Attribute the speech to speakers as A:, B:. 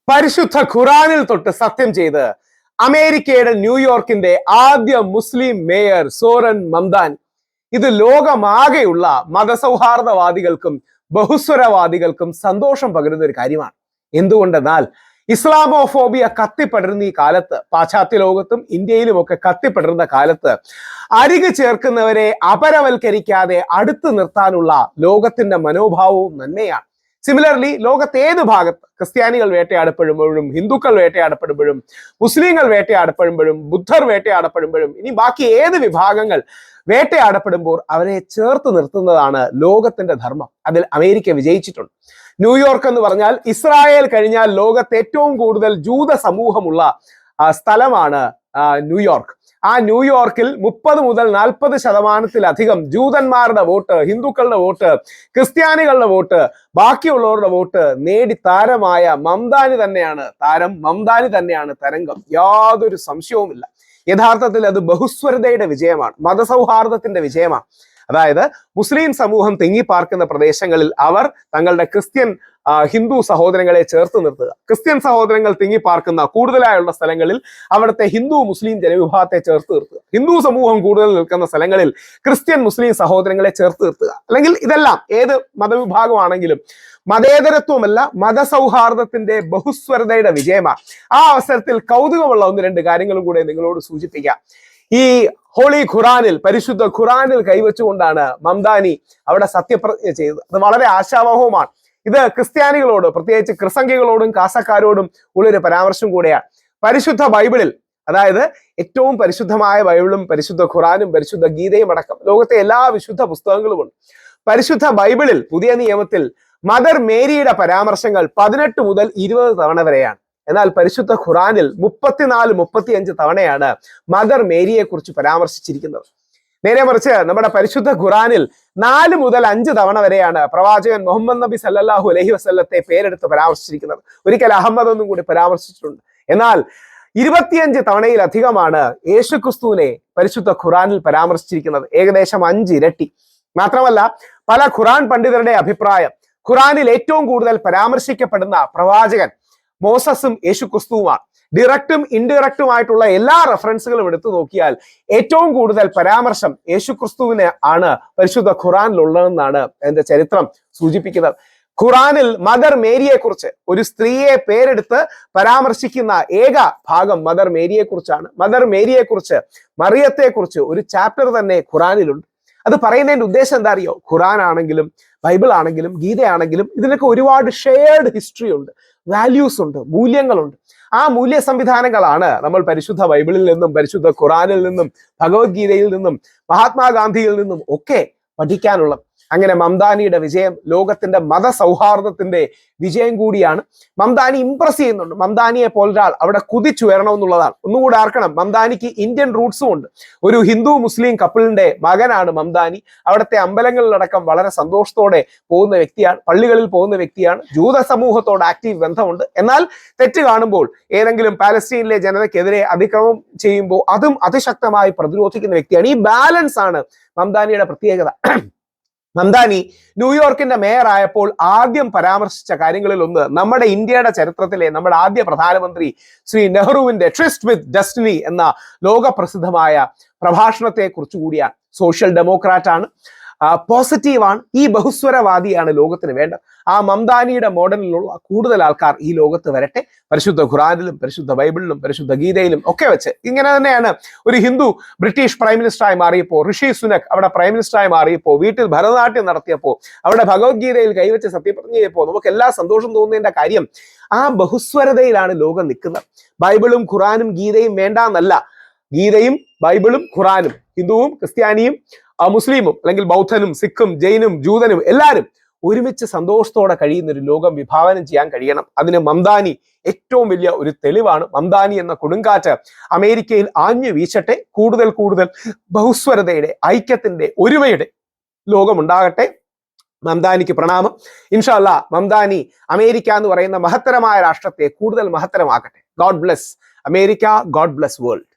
A: പരിശുദ്ധ ഖുറാനിൽ തൊട്ട് സത്യം ചെയ്ത് അമേരിക്കയുടെ ന്യൂയോർക്കിന്റെ ആദ്യ മുസ്ലിം മേയർ സോറൻ മംദാനി ഇത് ലോകമാകെയുള്ള മതസൗഹാർദ്ദവാദികൾക്കും ബഹുസ്വരവാദികൾക്കും സന്തോഷം പകരുന്ന ഒരു കാര്യമാണ്. എന്തുകൊണ്ടെന്നാൽ ഇസ്ലാമോഫോബിയ കത്തിപ്പടരുന്ന ഈ കാലത്ത്, പാശ്ചാത്യ ലോകത്തും ഇന്ത്യയിലും ഒക്കെ കത്തിപ്പടരുന്ന കാലത്ത് അരികു ചേർക്കുന്നവരെ അപരവൽക്കരിക്കാതെ അടുത്തു നിർത്താനുള്ള ലോകത്തിന്റെ മനോഭാവവും നന്മയാണ്. സിമിലർലി ലോകത്ത് ഏത് ഭാഗത്ത് ക്രിസ്ത്യാനികൾ വേട്ടയാടപ്പെടുമ്പോഴും, ഹിന്ദുക്കൾ വേട്ടയാടപ്പെടുമ്പോഴും, മുസ്ലിങ്ങൾ വേട്ടയാടപ്പെടുമ്പോഴും, ബുദ്ധർ വേട്ടയാടപ്പെടുമ്പോഴും, ഇനി ബാക്കി ഏത് വിഭാഗങ്ങൾ വേട്ടയാടപ്പെടുമ്പോൾ അവരെ ചേർത്ത് നിർത്തുന്നതാണ് ലോകത്തിന്റെ ധർമ്മം. അതിൽ അമേരിക്ക വിജയിച്ചിട്ടുണ്ട്. ന്യൂയോർക്ക് എന്ന് പറഞ്ഞാൽ ഇസ്രായേൽ കഴിഞ്ഞാൽ ലോകത്ത് ഏറ്റവും കൂടുതൽ ജൂത സമൂഹമുള്ള സ്ഥലമാണ് ന്യൂയോർക്ക്. ആ ന്യൂയോർക്കിൽ 30 മുതൽ 40% ജൂതന്മാരുടെ വോട്ട്, ഹിന്ദുക്കളുടെ വോട്ട്, ക്രിസ്ത്യാനികളുടെ വോട്ട്, ബാക്കിയുള്ളവരുടെ വോട്ട് നേടി താരമായ മംദാനി തന്നെയാണ് താരം. മംദാനി തന്നെയാണ് തരംഗം, യാതൊരു സംശയവുമില്ല. യഥാർത്ഥത്തിൽ അത് ബഹുസ്വരതയുടെ വിജയമാണ്, മതസൗഹാർദ്ദത്തിന്റെ വിജയമാണ്. അതായത് മുസ്ലിം സമൂഹം തിങ്ങിപ്പാർക്കുന്ന പ്രദേശങ്ങളിൽ അവർ തങ്ങളുടെ ക്രിസ്ത്യൻ ഹിന്ദു സഹോദരങ്ങളെ ചേർത്ത് നിർത്തുക, ക്രിസ്ത്യൻ സഹോദരങ്ങൾ തിങ്ങിപ്പാർക്കുന്ന കൂടുതലായുള്ള സ്ഥലങ്ങളിൽ അവിടുത്തെ ഹിന്ദു മുസ്ലിം ജനവിഭാഗത്തെ ചേർത്ത് നിർത്തുക, ഹിന്ദു സമൂഹം കൂടുതൽ നിൽക്കുന്ന സ്ഥലങ്ങളിൽ ക്രിസ്ത്യൻ മുസ്ലിം സഹോദരങ്ങളെ ചേർത്ത് നിർത്തുക. അല്ലെങ്കിൽ ഇതെല്ലാം ഏത് മതവിഭാഗമാണെങ്കിലും മതേതരത്വമല്ല, മതസൗഹാർദ്ദത്തിന്റെ ബഹുസ്വരതയുടെ വിജയമാണ്. ആ അവസരത്തിൽ കൗതുകമുള്ള 1-2 കാര്യങ്ങളും കൂടെ നിങ്ങളോട് സൂചിപ്പിക്കാം. ഈ ഹോളി ഖുറാനിൽ, പരിശുദ്ധ ഖുറാനിൽ കൈവച്ചുകൊണ്ടാണ് മംദാനി അവിടെ സത്യപ്രതിജ്ഞ ചെയ്തത്. അത് വളരെ ആശാവഹവുമാണ്. ഇത് ക്രിസ്ത്യാനികളോട്, പ്രത്യേകിച്ച് ക്രിസംഖ്യകളോടും കാസക്കാരോടും ഉള്ളൊരു പരാമർശം കൂടെയാണ്. പരിശുദ്ധ ബൈബിളിൽ, അതായത് ഏറ്റവും പരിശുദ്ധമായ ബൈബിളും പരിശുദ്ധ ഖുറാനും പരിശുദ്ധ ഗീതയും അടക്കം ലോകത്തെ എല്ലാ വിശുദ്ധ പുസ്തകങ്ങളുമുണ്ട്. പരിശുദ്ധ ബൈബിളിൽ പുതിയ നിയമത്തിൽ മദർ മേരിയുടെ പരാമർശങ്ങൾ 18 മുതൽ 20 തവണ വരെയാണ്. എന്നാൽ പരിശുദ്ധ ഖുറാനിൽ 34-35 തവണയാണ് മദർ മേരിയെ കുറിച്ച് പരാമർശിച്ചിരിക്കുന്നത്. നേരെ മറിച്ച് നമ്മുടെ പരിശുദ്ധ ഖുറാനിൽ 4 മുതൽ 5 തവണ വരെയാണ് പ്രവാചകൻ മുഹമ്മദ് നബി സല്ലല്ലാഹു അലൈഹി വസല്ലത്തെ പേരെടുത്ത് പരാമർശിച്ചിരിക്കുന്നത്. ഒരിക്കൽ അഹമ്മദ് എന്നും കൂടി പരാമർശിച്ചിട്ടുണ്ട്. എന്നാൽ 25 തവണയിലധികമാണ് യേശുക്രിസ്തുവിനെ പരിശുദ്ധ ഖുറാനിൽ പരാമർശിച്ചിരിക്കുന്നത്, ഏകദേശം 5 ഇരട്ടി. മാത്രമല്ല, പല ഖുറാൻ പണ്ഡിതരുടെ അഭിപ്രായം ഖുറാനിൽ ഏറ്റവും കൂടുതൽ പരാമർശിക്കപ്പെടുന്ന പ്രവാചകൻ മോസസും യേശുക്രിസ്തുവുമാണ്. ഡിറക്റ്റും ഇൻഡിറക്റ്റുമായിട്ടുള്ള എല്ലാ റെഫറൻസുകളും എടുത്തു നോക്കിയാൽ ഏറ്റവും കൂടുതൽ പരാമർശം യേശുക്രിസ്തുവിന് ആണ് പരിശുദ്ധ ഖുറാനിലുള്ളതെന്നാണ് എന്റെ ചരിത്രം സൂചിപ്പിക്കുന്നത്. ഖുറാനിൽ മദർ മേരിയെ കുറിച്ച്, ഒരു സ്ത്രീയെ പേരെടുത്ത് പരാമർശിക്കുന്ന ഏക ഭാഗം മദർ മേരിയെ കുറിച്ചാണ്. മദർ മേരിയെ കുറിച്ച്, മറിയത്തെ കുറിച്ച് ഒരു ചാപ്റ്റർ തന്നെ ഖുറാനിലുണ്ട്. അത് പറയുന്നതിന്റെ ഉദ്ദേശം എന്താ അറിയോ? ഖുറാൻ ആണെങ്കിലും ബൈബിൾ ആണെങ്കിലും ഗീതയാണെങ്കിലും ഇതിനൊക്കെ ഒരുപാട് ഷെയർഡ് ഹിസ്റ്ററി ഉണ്ട്, വാല്യൂസ് ഉണ്ട്, മൂല്യങ്ങളുണ്ട്. ആ മൂല്യ സംവിധാനങ്ങളാണ് നമ്മൾ പരിശുദ്ധ ബൈബിളിൽ നിന്നും, പരിശുദ്ധ ഖുറാനിൽ നിന്നും, ഭഗവത്ഗീതയിൽ നിന്നും, മഹാത്മാഗാന്ധിയിൽ നിന്നും ഒക്കെ പഠിക്കാനുള്ളത്. അങ്ങനെ മംദാനിയുടെ വിജയം ലോകത്തിന്റെ മതസൗഹാർദ്ദത്തിന്റെ വിജയം കൂടിയാണ്. മംദാനി ഇംപ്രസ് ചെയ്യുന്നുണ്ട്. മംദാനിയെ പോലൊരാൾ അവിടെ കുതിച്ചുയരണം എന്നുള്ളതാണ്. ഒന്നുകൂടെ ആർക്കണം, മംദാനിക്ക് ഇന്ത്യൻ റൂട്ട്സും ഉണ്ട്. ഒരു ഹിന്ദു മുസ്ലിം കപ്പിളിന്റെ മകനാണ് മംദാനി. അവിടുത്തെ അമ്പലങ്ങളിലടക്കം വളരെ സന്തോഷത്തോടെ പോകുന്ന വ്യക്തിയാണ്, പള്ളികളിൽ പോകുന്ന വ്യക്തിയാണ്, ജൂത സമൂഹത്തോട് ആക്റ്റീവ് ബന്ധമുണ്ട്. എന്നാൽ തെറ്റ് കാണുമ്പോൾ, ഏതെങ്കിലും പാലസ്തീനിലെ ജനതയ്ക്കെതിരെ അതിക്രമം ചെയ്യുമ്പോൾ അതും അതിശക്തമായി പ്രതിരോധിക്കുന്ന വ്യക്തിയാണ്. ഈ ബാലൻസ് ആണ് മംദാനിയുടെ പ്രത്യേകത. മംദാനി ന്യൂയോർക്കിന്റെ മേയർ ആയപ്പോൾ ആദ്യം പരാമർശിച്ച കാര്യങ്ങളിൽ ഒന്ന് നമ്മുടെ ഇന്ത്യയുടെ ചരിത്രത്തിലെ നമ്മുടെ ആദ്യ പ്രധാനമന്ത്രി ശ്രീ നെഹ്റുവിന്റെ ട്രിസ്റ്റ് വിത്ത് ഡെസ്റ്റിനി എന്ന ലോകപ്രസിദ്ധമായ പ്രഭാഷണത്തെ കുറിച്ച് കൂടിയാണ്. സോഷ്യൽ ഡെമോക്രാറ്റ് ആണ്, പോസിറ്റീവാണ്, ഈ ബഹുസ്വരവാദിയാണ് ലോകത്തിന് വേണ്ടത്. ആ മംദാനിയുടെ മോഡലിലുള്ള കൂടുതൽ ആൾക്കാർ ഈ ലോകത്ത് വരട്ടെ. പരിശുദ്ധ ഖുറാനിലും പരിശുദ്ധ ബൈബിളിലും പരിശുദ്ധ ഗീതയിലും ഒക്കെ വെച്ച്. ഇങ്ങനെ തന്നെയാണ് ഒരു ഹിന്ദു ബ്രിട്ടീഷ് പ്രൈം മിനിസ്റ്ററായി മാറിയപ്പോൾ, ഋഷി സുനക് അവിടെ പ്രൈം മിനിസ്റ്ററായി മാറിയപ്പോൾ, വീട്ടിൽ ഭരതനാട്യം നടത്തിയപ്പോൾ, അവിടെ ഭഗവത്ഗീതയിൽ കൈവച്ച് സത്യപ്രതിജ്ഞ ചെയ്തപ്പോൾ നമുക്ക് എല്ലാ സന്തോഷം തോന്നുന്നതിന്റെ കാര്യം ആ ബഹുസ്വരതയിലാണ് ലോകം നിൽക്കുന്നത്. ബൈബിളും ഖുറാനും ഗീതയും വേണ്ടാന്നല്ല, ഗീതയും ബൈബിളും ഖുറാനും, ഹിന്ദുവും ക്രിസ്ത്യാനിയും മുസ്ലിമും അല്ലെങ്കിൽ ബൗദ്ധനും സിഖും ജൈനും ജൂതനും എല്ലാവരും ഒരുമിച്ച് സന്തോഷത്തോടെ കഴിയുന്ന ഒരു ലോകം വിഭാവനം ചെയ്യാൻ കഴിയണം. അതിന് മംദാനി ഏറ്റവും വലിയ ഒരു തെളിവാണ്. മംദാനി എന്ന കൊടുങ്കാറ്റ് അമേരിക്കയിൽ ആഞ്ഞു വീശട്ടെ. കൂടുതൽ കൂടുതൽ ബഹുസ്വരതയുടെ, ഐക്യത്തിന്റെ, ഒരുമയുടെ ലോകമുണ്ടാകട്ടെ. മംദാനിക്ക് പ്രണാമം. ഇൻഷാ അല്ലാഹ് മംദാനി അമേരിക്ക എന്ന് പറയുന്ന മഹത്തരമായ രാഷ്ട്രത്തെ കൂടുതൽ മഹത്തരമാക്കട്ടെ. God bless America, God bless world.